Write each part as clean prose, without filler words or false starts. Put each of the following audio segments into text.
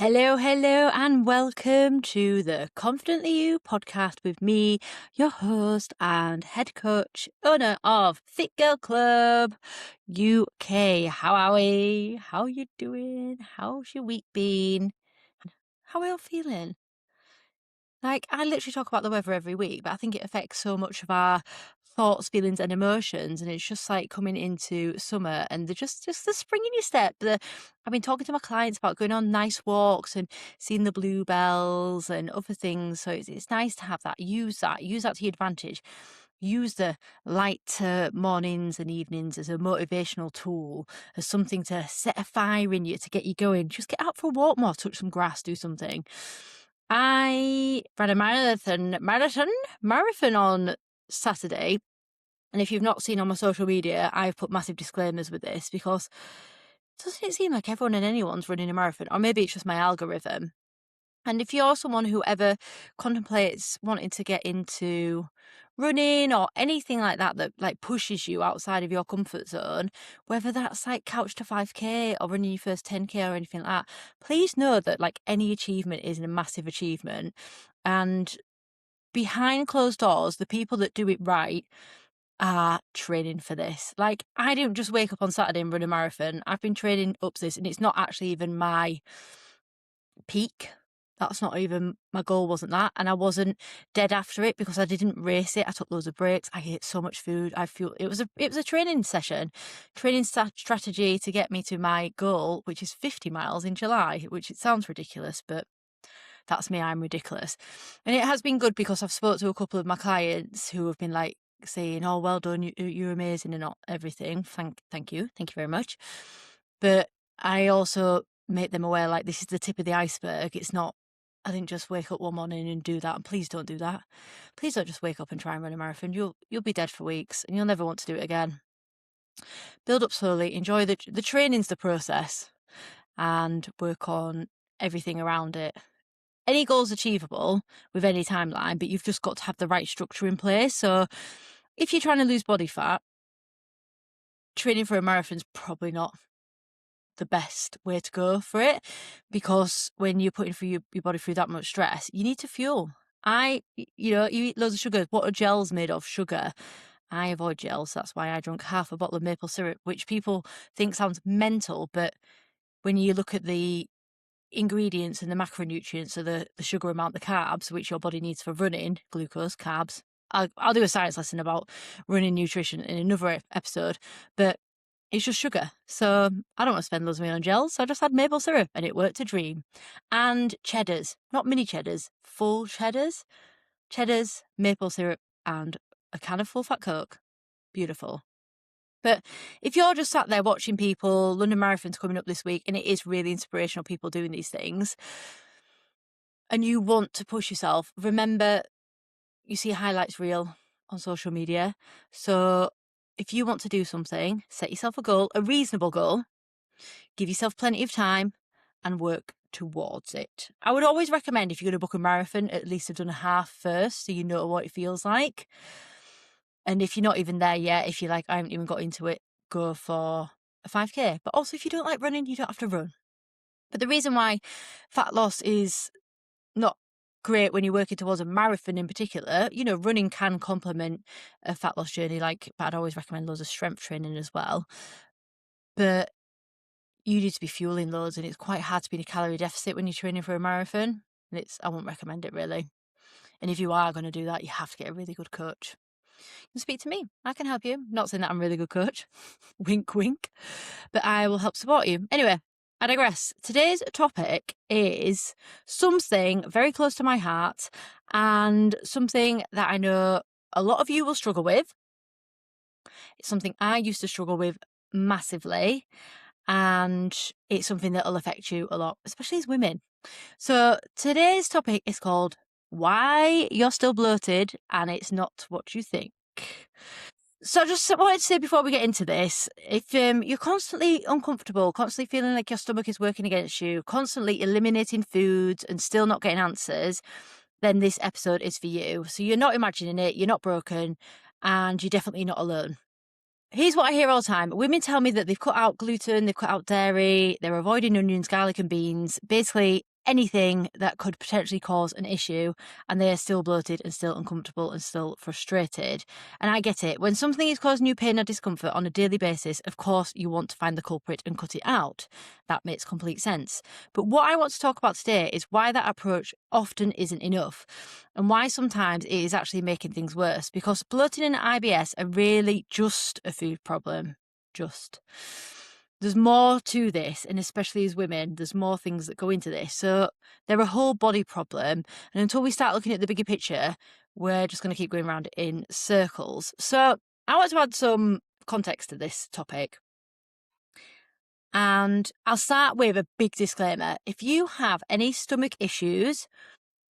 Hello, and welcome to the Confidently You podcast with me, your host and head coach, owner of Fit Girl Club UK. How are we? How are you doing? How's your week been? How are you feeling? Like, I literally talk about the weather every week, but I think it affects so much of our thoughts, feelings, and emotions. And it's just like coming into summer and just the spring in your step. I've been talking to my clients about going on nice walks and seeing the bluebells and other things. So it's nice to have that. Use that to your advantage. Use the light mornings and evenings as a motivational tool, as something to set a fire in you to get you going. Just get out for a walk more, touch some grass, do something. I ran a marathon on Saturday. And if you've not seen on my social media, I've put massive disclaimers with this because doesn't it seem like everyone and anyone's running a marathon? Or maybe it's just my algorithm. And if you're someone who ever contemplates wanting to get into running or anything like that like pushes you outside of your comfort zone, whether that's like couch to 5k or running your first 10k or anything like that, please know that like any achievement is a massive achievement. And behind closed doors, the people that do it right are training for this. Like, I didn't just wake up on Saturday and run a marathon. I've been training up to this, and it's not actually even my peak. That's not even, my goal wasn't that. And I wasn't dead after it because I didn't race it. I took loads of breaks. I ate so much food. It was a training session, strategy to get me to my goal, which is 50 miles in July, which it sounds ridiculous, but that's me. I'm ridiculous. And it has been good because I've spoke to a couple of my clients who have been like saying, oh, well done. You're amazing and not everything. Thank you. Thank you very much. But I also make them aware, like, this is the tip of the iceberg. It's not, I didn't just wake up one morning and do that. And please don't do that. Please don't just wake up and try and run a marathon. You'll be dead for weeks and you'll never want to do it again. Build up slowly, enjoy the training's the process, and work on everything around it. Any goal's achievable with any timeline, but you've just got to have the right structure in place. So if you're trying to lose body fat, training for a marathon's probably not the best way to go for it, because when you're putting your body through that much stress, you need to fuel. You eat loads of sugar. What are gels made of? Sugar. I avoid gels. That's why I drank half a bottle of maple syrup, which people think sounds mental, but when you look at the ingredients and the macronutrients, so the sugar amount, the carbs, which your body needs for running, glucose, carbs. I'll do a science lesson about running nutrition in another episode, but it's just sugar. So I don't want to spend loads of money on gels, so I just had maple syrup and it worked a dream. And cheddars, not mini cheddars, full cheddars, maple syrup, and a can of full fat Coke. Beautiful. But if you're just sat there watching people, London Marathon's coming up this week, and it is really inspirational, people doing these things, and you want to push yourself, remember, you see a highlights reel on social media. So if you want to do something, set yourself a goal, a reasonable goal, give yourself plenty of time and work towards it. I would always recommend, if you're going to book a marathon, at least have done a half first so you know what it feels like. And if you're not even there yet, if you're like, I haven't even got into it, go for a 5k. But also, if you don't like running, you don't have to run. But the reason why fat loss is not great when you're working towards a marathon in particular, running can complement a fat loss journey, but I'd always recommend loads of strength training as well. But you need to be fueling loads, and it's quite hard to be in a calorie deficit when you're training for a marathon. And I won't recommend it really. And if you are going to do that, you have to get a really good coach. You can speak to me. I can help you. Not saying that I'm a really good coach. Wink, wink. But I will help support you. Anyway, I digress. Today's topic is something very close to my heart and something that I know a lot of you will struggle with. It's something I used to struggle with massively, and it's something that will affect you a lot, especially as women. So today's topic is called Why You're Still Bloated and It's Not What You Think. So I just wanted to say before we get into this, if you're constantly uncomfortable, constantly feeling like your stomach is working against you, constantly eliminating foods and still not getting answers, then this episode is for you. So you're not imagining it, you're not broken, and you're definitely not alone. Here's what I hear all the time. Women tell me that they've cut out gluten, they've cut out dairy, they're avoiding onions, garlic and beans. Basically, anything that could potentially cause an issue, and they are still bloated and still uncomfortable and still frustrated. And I get it. When something is causing you pain or discomfort on a daily basis, of course you want to find the culprit and cut it out. That makes complete sense. But what I want to talk about today is why that approach often isn't enough, and why sometimes it is actually making things worse, because bloating and IBS are really just a food problem. Just. There's more to this, and especially as women, there's more things that go into this. So they're a whole body problem, and until we start looking at the bigger picture, we're just going to keep going around in circles. So I want to add some context to this topic. And I'll start with a big disclaimer. If you have any stomach issues,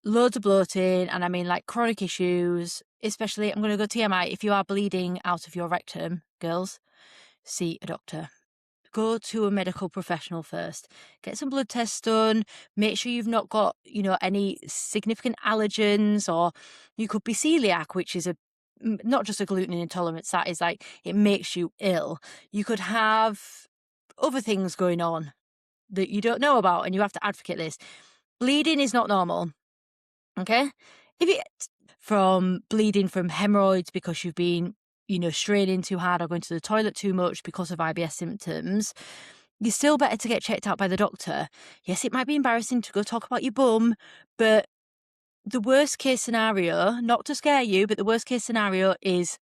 loads of bloating, and I mean like chronic issues, especially, I'm going to go TMI, if you are bleeding out of your rectum, girls, see a doctor. Go to a medical professional first. Get some blood tests done. Make sure you've not got, any significant allergens, or you could be celiac, which is not just a gluten intolerance, that is like, it makes you ill. You could have other things going on that you don't know about, and you have to advocate this. Bleeding is not normal. Okay? If it from bleeding from hemorrhoids because you've been straining too hard or going to the toilet too much because of IBS symptoms, you're still better to get checked out by the doctor. Yes, it might be embarrassing to go talk about your bum, but the worst case scenario, not to scare you, but the worst case scenario is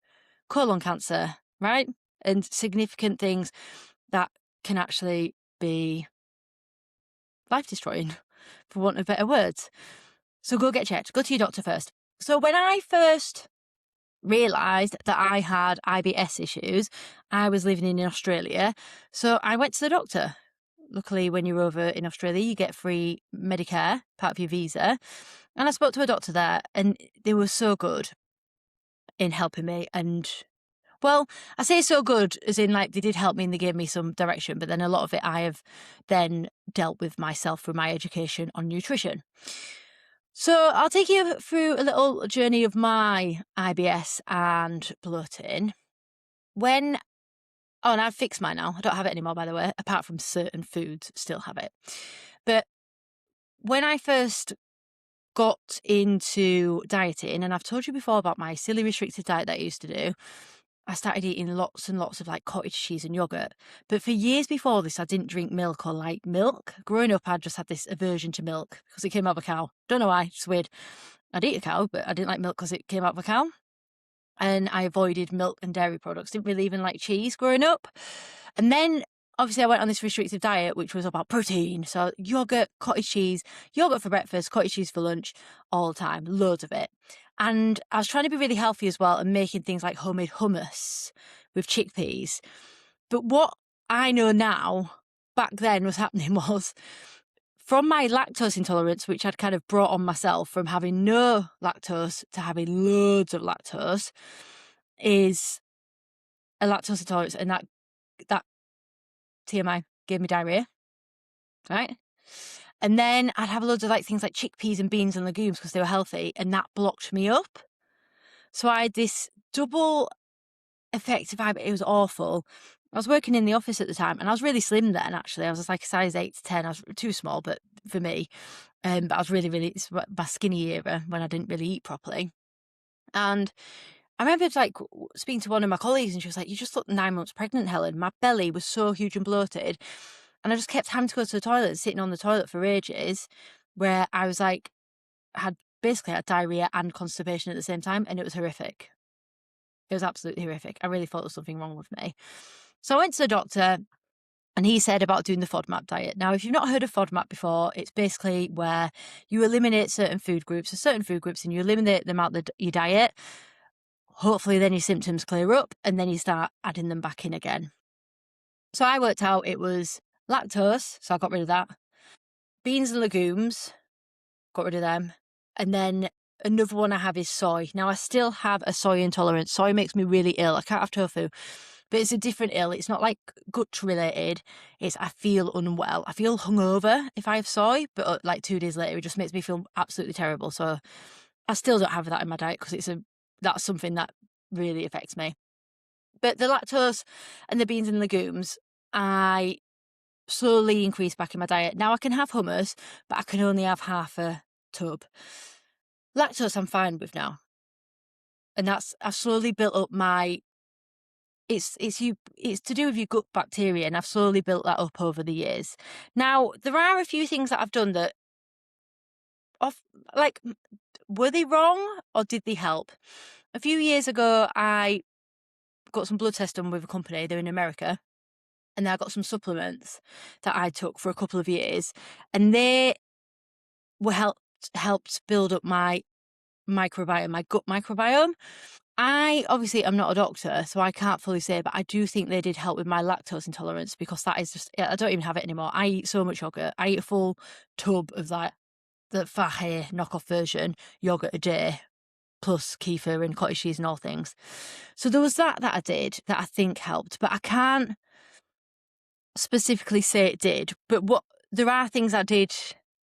colon cancer, right? And significant things that can actually be life-destroying, for want of better words. So go get checked. Go to your doctor first. So when I first realised that I had IBS issues, I was living in Australia. So I went to the doctor. Luckily, when you're over in Australia, you get free Medicare, part of your visa. And I spoke to a doctor there, and they were so good in helping me. And, well, I say so good as in like they did help me and they gave me some direction, but then a lot of it I have then dealt with myself through my education on nutrition. So I'll take you through a little journey of my IBS and bloating. And I've fixed mine now. I don't have it anymore, by the way, apart from certain foods, still have it. But when I first got into dieting, and I've told you before about my silly restricted diet that I used to do, I started eating lots and lots of like cottage cheese and yogurt. But for years before this, I didn't drink milk or like milk. Growing up, I just had this aversion to milk because it came out of a cow. Don't know why, it's weird. I'd eat a cow, but I didn't like milk because it came out of a cow. And I avoided milk and dairy products. Didn't really even like cheese growing up. And then obviously I went on this restrictive diet, which was about protein. So yogurt, cottage cheese, yogurt for breakfast, cottage cheese for lunch, all the time, loads of it. And I was trying to be really healthy as well and making things like homemade hummus with chickpeas. But what I know now, back then was happening was, from my lactose intolerance, which I'd kind of brought on myself from having no lactose to having loads of lactose, is a lactose intolerance, and that TMI gave me diarrhea, right? And then I'd have loads of like things like chickpeas and beans and legumes because they were healthy, and that blocked me up. So I had this double effect of IBS. It was awful. I was working in the office at the time, and I was really slim then, actually. I was like a size 8 to 10. I was too small, but for me. But I was really, it's my skinny era when I didn't really eat properly. And I remember like speaking to one of my colleagues, and she was like, "You just look 9 months pregnant, Helen." My belly was so huge and bloated, and I just kept having to go to the toilet, sitting on the toilet for ages, where I was like, basically had diarrhea and constipation at the same time, and it was horrific. It was absolutely horrific. I really thought there was something wrong with me. So I went to the doctor, and he said about doing the FODMAP diet. Now, if you've not heard of FODMAP before, it's basically where you eliminate certain food groups, and you eliminate them out of your diet. Hopefully then your symptoms clear up, and then you start adding them back in again. So I worked out it was lactose, so I got rid of that. Beans and legumes, got rid of them. And then another one I have is soy. Now, I still have a soy intolerance. Soy makes me really ill. I can't have tofu, but it's a different ill. It's not like gut related. It's I feel unwell. I feel hungover if I have soy, but like 2 days later, it just makes me feel absolutely terrible. So I still don't have that in my diet because that's something that really affects me. But the lactose and the beans and legumes, I slowly increased back in my diet. Now I can have hummus, but I can only have half a tub. Lactose I'm fine with now. And I've slowly built up my, it's to do with your gut bacteria, and I've slowly built that up over the years. Now, there are a few things that I've done that, were they wrong or did they help? A few years ago, I got some blood tests done with a company. They're in America. And I got some supplements that I took for a couple of years, and they were helped build up my microbiome, my gut microbiome. I obviously am not a doctor, so I can't fully say, but I do think they did help with my lactose intolerance, because that is just, I don't even have it anymore. I eat so much yogurt. I eat a full tub of that, the Fahey knockoff version yogurt a day, plus kefir and cottage cheese and all things. So there was that I did that I think helped, but I can't specifically say it did. But there are things I did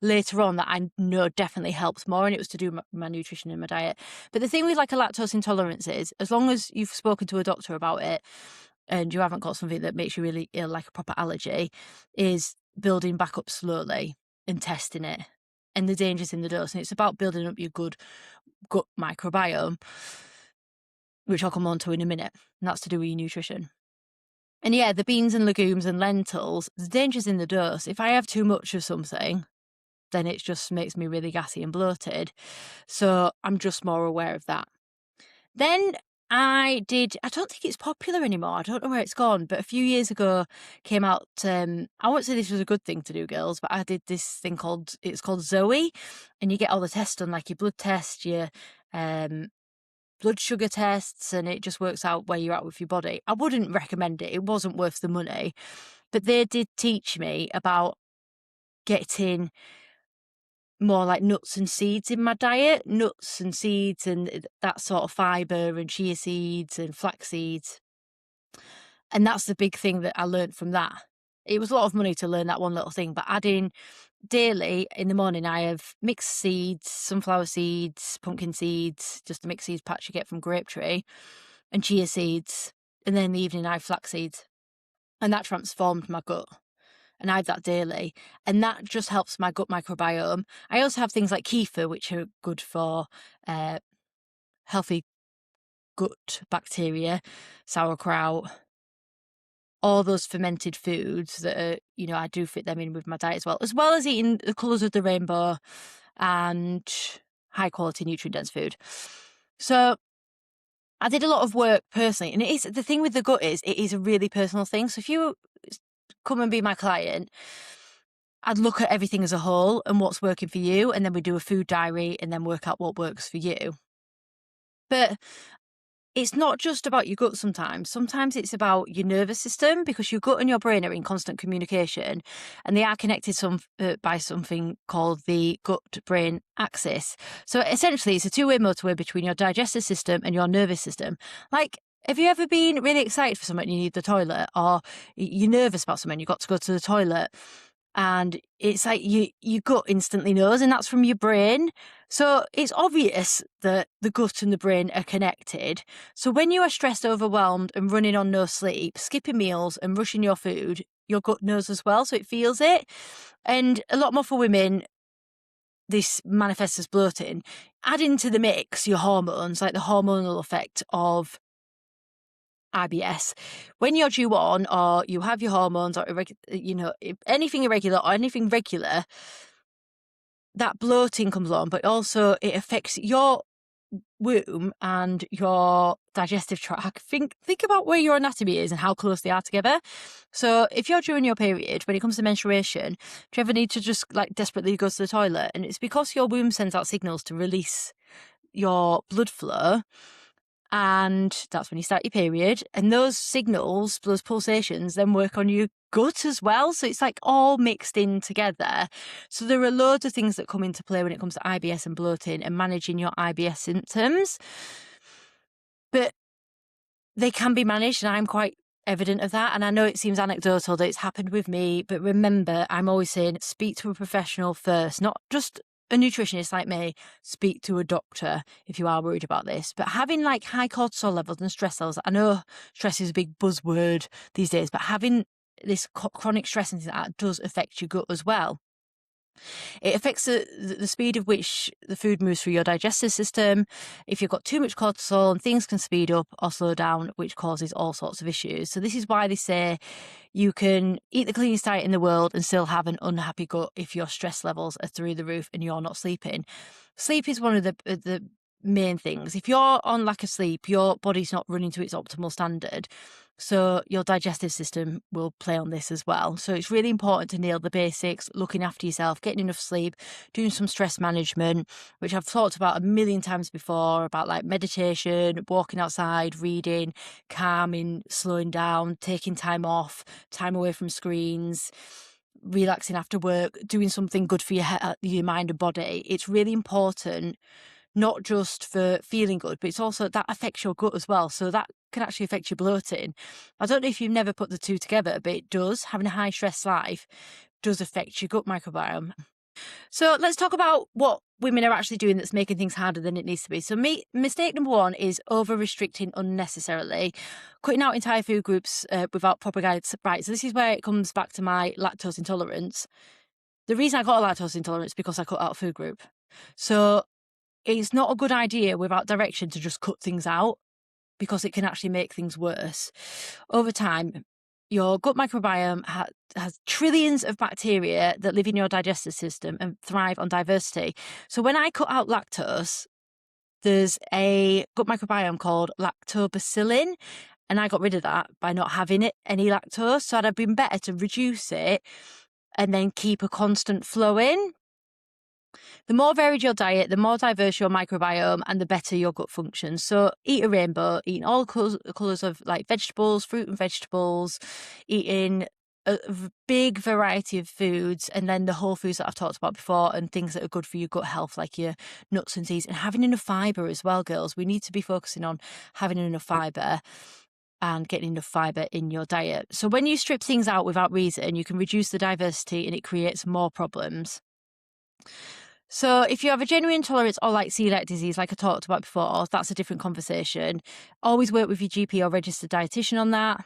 later on that I know definitely helped more, and it was to do with my nutrition and my diet. But the thing with like a lactose intolerance is, as long as you've spoken to a doctor about it and you haven't got something that makes you really ill, like a proper allergy, is building back up slowly and testing it, and the dangers in the dose. And it's about building up your good gut microbiome, which I'll come on to in a minute, and that's to do with your nutrition. And yeah, the beans and legumes and lentils, the danger's in the dose. If I have too much of something, then it just makes me really gassy and bloated. So I'm just more aware of that. Then I don't think it's popular anymore. I don't know where it's gone, but a few years ago came out, I won't say this was a good thing to do, girls, but I did this thing it's called Zoe, and you get all the tests done, like your blood test, your blood sugar tests, and it just works out where you're at with your body. I wouldn't recommend it. It wasn't worth the money, but they did teach me about getting more like nuts and seeds in my diet, nuts and seeds and that sort of fibre, and chia seeds and flax seeds. And that's the big thing that I learned from that. It was a lot of money to learn that one little thing, but adding daily in the morning, I have mixed seeds, sunflower seeds, pumpkin seeds, just a mixed seeds patch you get from Grapetree, and chia seeds. And then in the evening, I have flax seeds. And that transformed my gut. And I have that daily, and that just helps my gut microbiome. I also have things like kefir, which are good for healthy gut bacteria, sauerkraut, all those fermented foods that are, I do fit them in with my diet as well as eating the colours of the rainbow and high quality nutrient dense food. So I did a lot of work personally, and the thing with the gut is it is a really personal thing. So if you come and be my client, I'd look at everything as a whole and what's working for you, and then we do a food diary and then work out what works for you. But it's not just about your gut sometimes. Sometimes it's about your nervous system, because your gut and your brain are in constant communication, and they are connected by something called the gut-brain axis. So essentially, it's a two-way motorway between your digestive system and your nervous system. Like, have you ever been really excited for something and you need the toilet, or you're nervous about something, you've got to go to the toilet, and it's like your gut instantly knows, and that's from your brain. So it's obvious that the gut and the brain are connected. So when you are stressed, overwhelmed, and running on no sleep, skipping meals and rushing your food, your gut knows as well, so it feels it. And a lot more for women, this manifests as bloating. Add into the mix your hormones, like the hormonal effect of IBS. When you're due on, or you have your hormones, or anything irregular or anything regular, that bloating comes on, but also it affects your womb and your digestive tract. Think about where your anatomy is and how close they are together. So if you're during your period, when it comes to menstruation, do you ever need to just like desperately go to the toilet? And it's because your womb sends out signals to release your blood flow, and that's when you start your period. And those signals, those pulsations, then work on your gut as well. So it's like all mixed in together. So there are loads of things that come into play when it comes to IBS and bloating and managing your IBS symptoms. But they can be managed, and I'm quite evident of that. And I know it seems anecdotal that it's happened with me, but remember, I'm always saying speak to a professional first, not just a nutritionist like me. Speak to a doctor if you are worried about this. But having like high cortisol levels and stress levels, I know stress is a big buzzword these days, but having this chronic stress and things like that does affect your gut as well. It affects the speed of which the food moves through your digestive system. If you've got too much cortisol, things can speed up or slow down, which causes all sorts of issues. So this is why they say you can eat the cleanest diet in the world and still have an unhappy gut if your stress levels are through the roof and you're not sleeping. Sleep is one of the main things. If you're on lack of sleep, your body's not running to its optimal standard. So your digestive system will play on this as well. So it's really important to nail the basics, looking after yourself, getting enough sleep, doing some stress management, which I've talked about a million times before, about like meditation, walking outside, reading, calming, slowing down, taking time off, time away from screens, relaxing after work, doing something good for your mind and body. It's really important, not just for feeling good, but it's also that affects your gut as well. So that can actually affect your bloating. I don't know if you've never put the two together, but it does. Having a high stress life does affect your gut microbiome. So let's talk about what women are actually doing that's making things harder than it needs to be. So mistake number one is over-restricting unnecessarily, cutting out entire food groups without proper guidance. Right, so this is where it comes back to my lactose intolerance. The reason I got a lactose intolerance is because I cut out a food group. So it's not a good idea without direction to just cut things out, because it can actually make things worse. Over time, your gut microbiome has trillions of bacteria that live in your digestive system and thrive on diversity. So when I cut out lactose, there's a gut microbiome called lactobacillin, and I got rid of that by not having any lactose. So it'd have been better to reduce it and then keep a constant flow in. The more varied your diet, the more diverse your microbiome, and the better your gut functions. So eat a rainbow, eating all colours of like vegetables, fruit and vegetables, eating a big variety of foods, and then the whole foods that I've talked about before, and things that are good for your gut health, like your nuts and seeds, and having enough fibre as well, girls. We need to be focusing on having enough fibre and getting enough fibre in your diet. So when you strip things out without reason, you can reduce the diversity and it creates more problems. So if you have a genuine intolerance or like celiac disease, like I talked about before, that's a different conversation. Always work with your GP or registered dietitian on that.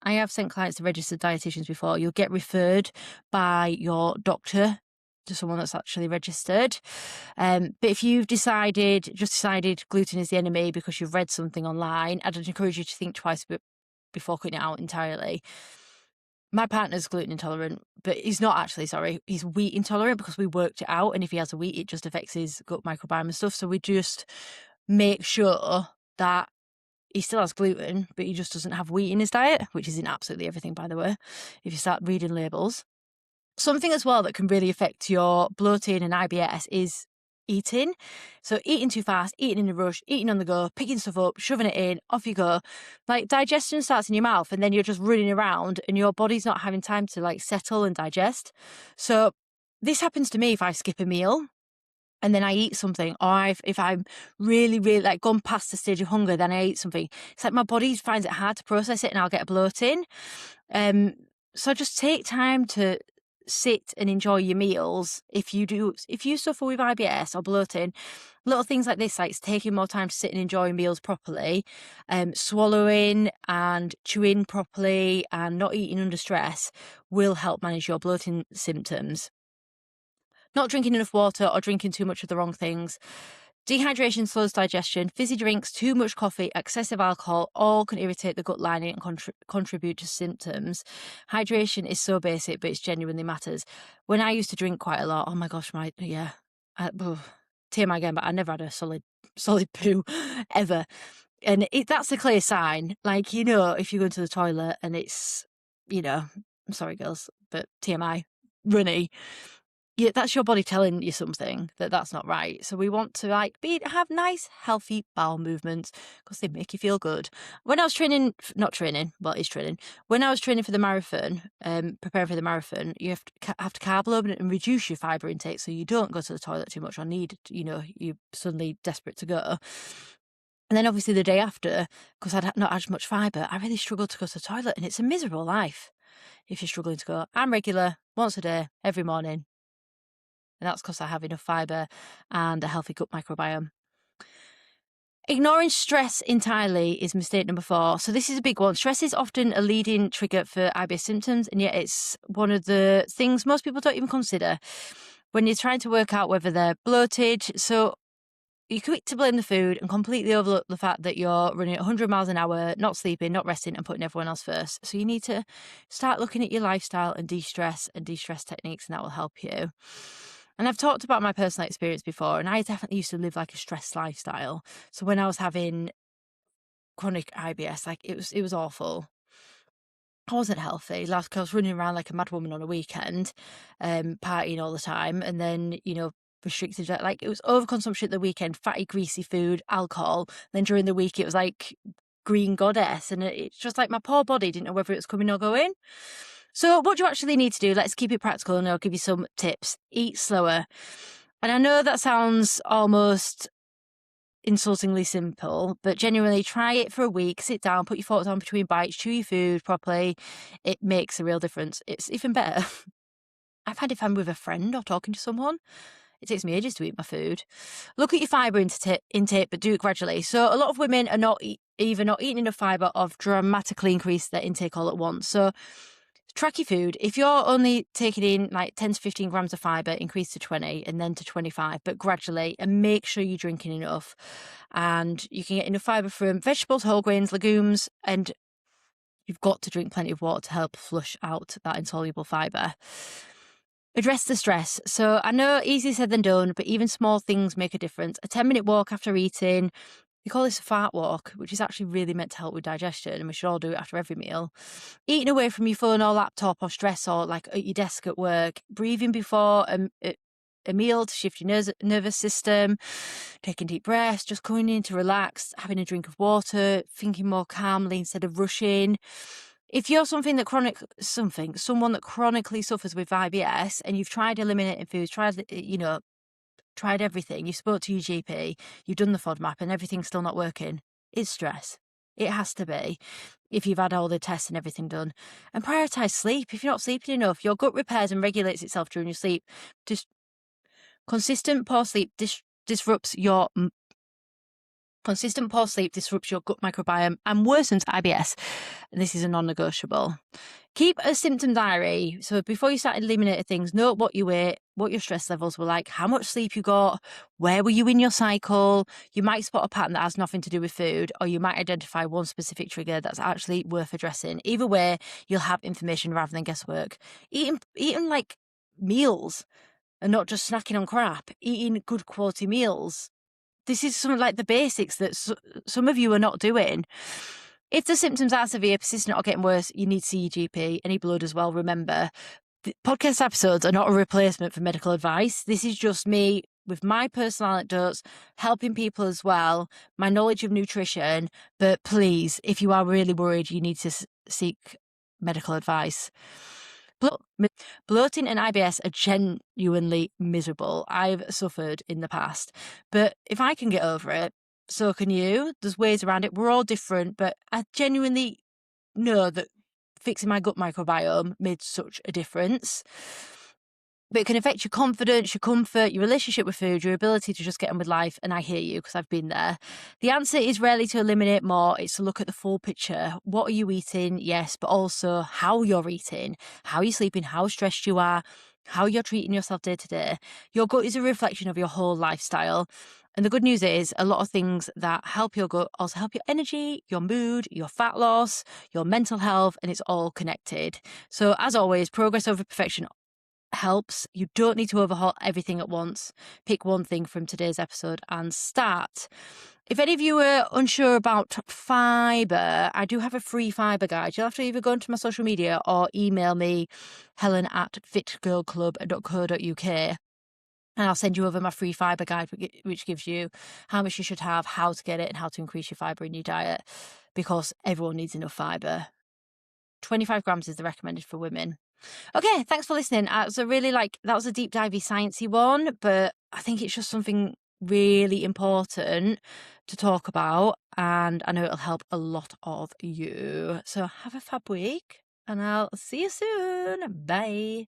I have sent clients to registered dietitians before. You'll get referred by your doctor to someone that's actually registered. But if you've decided gluten is the enemy because you've read something online, I'd encourage you to think twice before cutting it out entirely. My partner's gluten intolerant, but he's not actually, sorry. He's wheat intolerant because we worked it out. And if he has a wheat, it just affects his gut microbiome and stuff. So we just make sure that he still has gluten, but he just doesn't have wheat in his diet, which is in absolutely everything, by the way, if you start reading labels. Something as well that can really affect your bloating and IBS is eating. So eating too fast, eating in a rush, eating on the go, picking stuff up, shoving it in, off you go. Like digestion starts in your mouth and then you're just running around and your body's not having time to like settle and digest. So this happens to me if I skip a meal and then I eat something, or if I'm really, really like gone past the stage of hunger, then I eat something. It's like my body finds it hard to process it and I'll get bloating. So just take time to sit and enjoy your meals. If you suffer with IBS or bloating, little things like this, like taking more time to sit and enjoy meals properly, swallowing and chewing properly and not eating under stress will help manage your bloating symptoms. Not drinking enough water or drinking too much of the wrong things. Dehydration slows digestion. Fizzy drinks, too much coffee, excessive alcohol, all can irritate the gut lining and contribute to symptoms. Hydration is so basic, but it genuinely matters. When I used to drink quite a lot, oh my gosh, TMI again, but I never had a solid poo ever. And that's a clear sign. Like, if you go into the toilet and it's, I'm sorry girls, but TMI, runny. Yeah, that's your body telling you something that's not right. So we want to have nice, healthy bowel movements because they make you feel good. When I was training, not training, well, it's training. When I was training for the marathon, preparing for the marathon, you have to carb load and reduce your fibre intake so you don't go to the toilet too much or you're suddenly desperate to go. And then obviously the day after, because I'd not had much fibre, I really struggled to go to the toilet, and it's a miserable life if you're struggling to go. I'm regular, once a day, every morning. And that's because I have enough fibre and a healthy gut microbiome. Ignoring stress entirely is mistake number 4. So this is a big one. Stress is often a leading trigger for IBS symptoms, and yet it's one of the things most people don't even consider when you're trying to work out whether they're bloated. So you're quick to blame the food and completely overlook the fact that you're running at 100 miles an hour, not sleeping, not resting, and putting everyone else first. So you need to start looking at your lifestyle and de-stress techniques, and that will help you. And I've talked about my personal experience before, and I definitely used to live like a stressed lifestyle. So when I was having chronic IBS, like it was awful. I wasn't healthy. Like I was running around like a mad woman on a weekend, partying all the time, and then restricted. Like it was overconsumption at the weekend, fatty, greasy food, alcohol. Then during the week, it was like green goddess, and it's just like my poor body didn't know whether it was coming or going. So what do you actually need to do? Let's keep it practical, and I'll give you some tips. Eat slower. And I know that sounds almost insultingly simple, but genuinely try it for a week. Sit down, put your forks on between bites, chew your food properly. It makes a real difference. It's even better. I've had if I'm with a friend or talking to someone. It takes me ages to eat my food. Look at your fibre intake, but do it gradually. So a lot of women are either not eating enough fibre or have dramatically increased their intake all at once. So track your food. If you're only taking in like 10 to 15 grams of fibre, increase to 20 and then to 25, but gradually, and make sure you're drinking enough. And you can get enough fibre from vegetables, whole grains, legumes, and you've got to drink plenty of water to help flush out that insoluble fibre. Address the stress. So I know easier said than done, but even small things make a difference. A 10-minute walk after eating. We call this a fart walk, which is actually really meant to help with digestion, and we should all do it after every meal. Eating away from your phone or laptop or stress, or like at your desk at work. Breathing before a meal to shift your nervous system. Taking deep breaths, just coming in to relax, having a drink of water, thinking more calmly instead of rushing. If you're someone that chronically suffers with IBS and you've tried eliminating foods, tried everything, you spoke to your GP, you've done the FODMAP and everything's still not working, it's stress. It has to be, if you've had all the tests and everything done. And prioritise sleep. If you're not sleeping enough, your gut repairs and regulates itself during your sleep. Just consistent poor sleep disrupts your gut microbiome and worsens IBS. And this is a non-negotiable. Keep a symptom diary. So before you start eliminating things, note what you ate, what your stress levels were like, how much sleep you got, where were you in your cycle. You might spot a pattern that has nothing to do with food, or you might identify one specific trigger that's actually worth addressing. Either way, you'll have information rather than guesswork. Eating like meals and not just snacking on crap. Eating good quality meals. This is some like the basics that some of you are not doing. If the symptoms are severe, persistent, or getting worse, you need to see your GP. Any blood as well. Remember, the podcast episodes are not a replacement for medical advice. This is just me with my personal anecdotes, helping people as well, my knowledge of nutrition. But please, if you are really worried, you need to seek medical advice. Bloating and IBS are genuinely miserable. I've suffered in the past. But if I can get over it, so can you. There's ways around it. We're all different, but I genuinely know that fixing my gut microbiome made such a difference. But it can affect your confidence, your comfort, your relationship with food, your ability to just get on with life. And I hear you because I've been there. The answer is rarely to eliminate more. It's to look at the full picture. What are you eating? Yes, but also how you're eating, how you're sleeping, how stressed you are, how you're treating yourself day to day. Your gut is a reflection of your whole lifestyle. And the good news is a lot of things that help your gut also help your energy, your mood, your fat loss, your mental health, and it's all connected. So as always, progress over perfection helps. You don't need to overhaul everything at once. Pick one thing from today's episode and start. If any of you are unsure about fibre, I do have a free fibre guide. You'll have to either go onto my social media or email me, helen@fitgirlclub.co.uk. And I'll send you over my free fibre guide, which gives you how much you should have, how to get it, and how to increase your fibre in your diet, because everyone needs enough fibre. 25 grams is the recommended for women. Okay, thanks for listening. That was a deep divey sciencey one, but I think it's just something really important to talk about, and I know it'll help a lot of you. So have a fab week, and I'll see you soon. Bye.